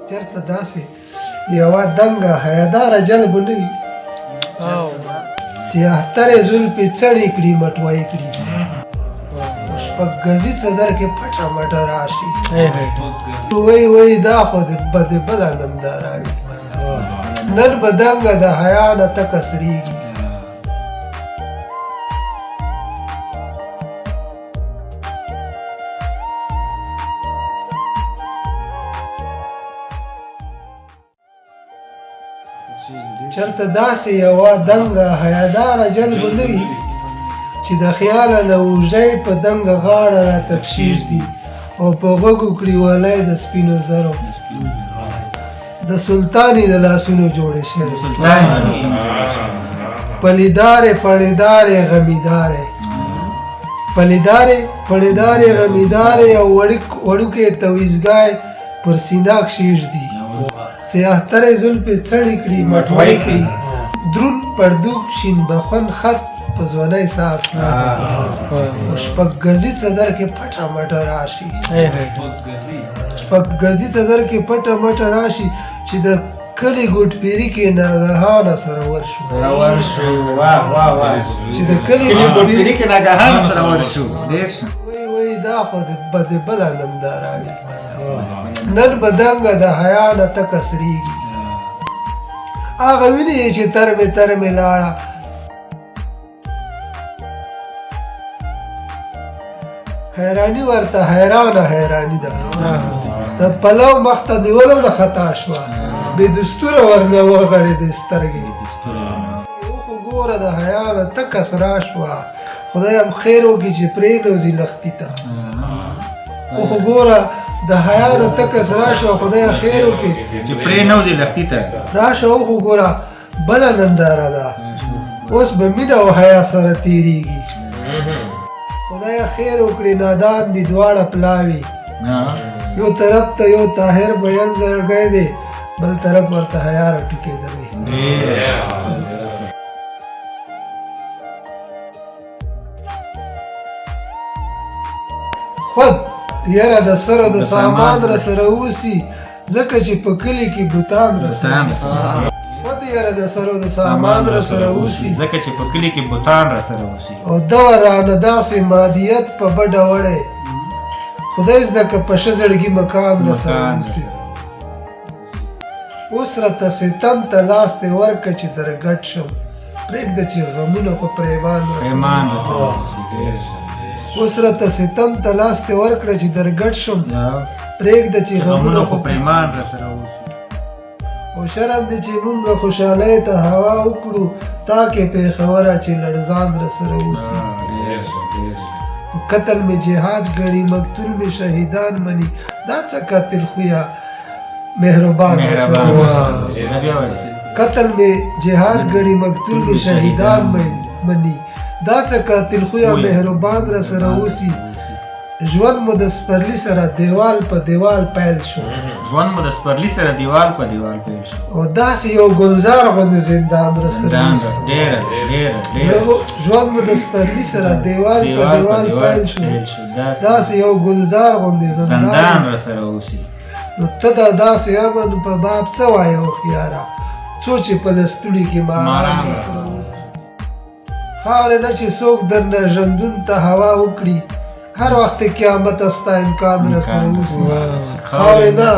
چرته داسې یوه دنګه حیاداره جلب نه وي سیاهترې زلفې څڼې کړي مټوی کړي شپږ ګزي څادر کې پټه مټه راشي وی دا خو د بله ننداره وي نن به دنګه د حیا نه تکه سرېږي چرته داسې یوه دنګه حیاداره جلب نه وي چې د خیاله له اوږې په دنګه غاړه راته کښېږدي او په غوږو کړي ولی د سپینو زرو د سلطانې د لاسونو جوړې شوې پلیدارې پړېدارې غمیدارې پلیدارې پړېدارې غمیدارې او وړوکې تویزګای پر سینه کښېږدي سیاهترې زلفې څڼې کړي مټوی کړي دروند پړدوک شین بخون خط په ځوانۍ ساس شپږ ګزي څادر کې پټه مټه راشي شپږ ګزي څادر کې پټه مټه راشي چې د کلي ګوټ پیري کې ناګهانه سره ورشو چې د کلي ګوټ پیري کې ناګهانه سره ورشو وی دا خو د بله ننداره وي نن به دنګه د حیا نه تکه سرېږي هغه وینې چې ترمې لاړه حیراني ورته حیراني ده د پلو مخته دیولو نه خطا شوه بې دستوره ورنه وغړېدې سترګې خو ګوره د حیا نه تکه سره شوه خدای هم خیر وکړي چې پرېنوځي لښتي ته خو ګوره د حیا نه تکه سره شوه خدای خیر وکړي چې پرېنوځي لښتي ته راشه خو ګوره بله ننداره ده اوس به مینه او حیا سره تېرېږي خدای خیر وکړي نادان دي دواړه پلاوي یو طرف ته یو طاهر بیان زړګی دی بل طرف ورته حیا راټوکېدلی خود یاره د سره د سامان را سره اوسي ځکه چې په کلي کې بوتان را سره خود یاره د سره د سامان را سره اوسي ځکه چې په کلي کې بوتان را سره اوسي او دغه رانه داسې مادیت په بډه وړی خدای زده که په ښه زړګي مقام را سره اوسي اوس راته ستم ته لاس دې ورکړه چې درګډ شم پرېږده چې غمونه په پریمان را سره اوس راته ستم ته لاس دې ورکړه چې درګډ شم پرېږده چې غمونه په پریمان را سره اوسي او شرم دی چې مونږ خوشحالۍ ته هوا وکړو تاکې پېښوره چې لړزان را سره اوسي قتل مې جهاد ګڼي مقتول مې شهیدان مني دا څه قاتل خویه مهربان قتل مې جهاد ګڼي مقتول مې شهیدان مني دا څه قاتل خویه مهربان را سره اوسي ژوند مو د سپرلي سره دیوال په دیوال پیل شو او داسې یو ګلزار غوندې زندان را سره ژوند مو د سپرلي سره دیوال په دیوال پیل شو داسې یو ګلزار غوندې زندان را سره اوسي نو ته دا داسې امن په باب څه وایې هوښیاره څو چې په لستوڼي کې ماران را سره اوسي خاورې نه چې څوک درنه ژوندون ته هوا وکړي هر وخت قیامت ستا امکان را سره اوسي خاورې نه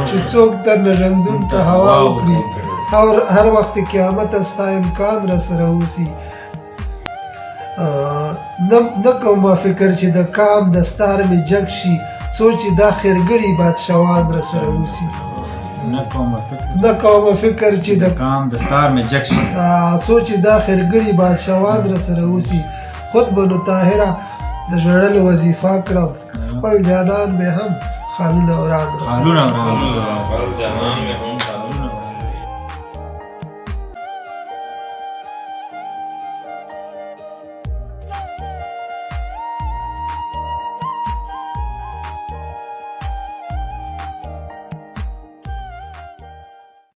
چې څوک درنه ژوندون ته هوا وکړي هر وخت قیامت ستا امکان را سره اوسي نه کومه فکر چې د کام دستار مې جګ شي څو چې دا خیرګړي بادشاهان را سره اوسي نه کومه فکر چې د کام دستار مې جګ شي څو چې دا خیرګړي بادشاهان را سره اوسي خود بنو طاهره د ژړلو وظیفه کړم خپل جانان مې هم خالونه وران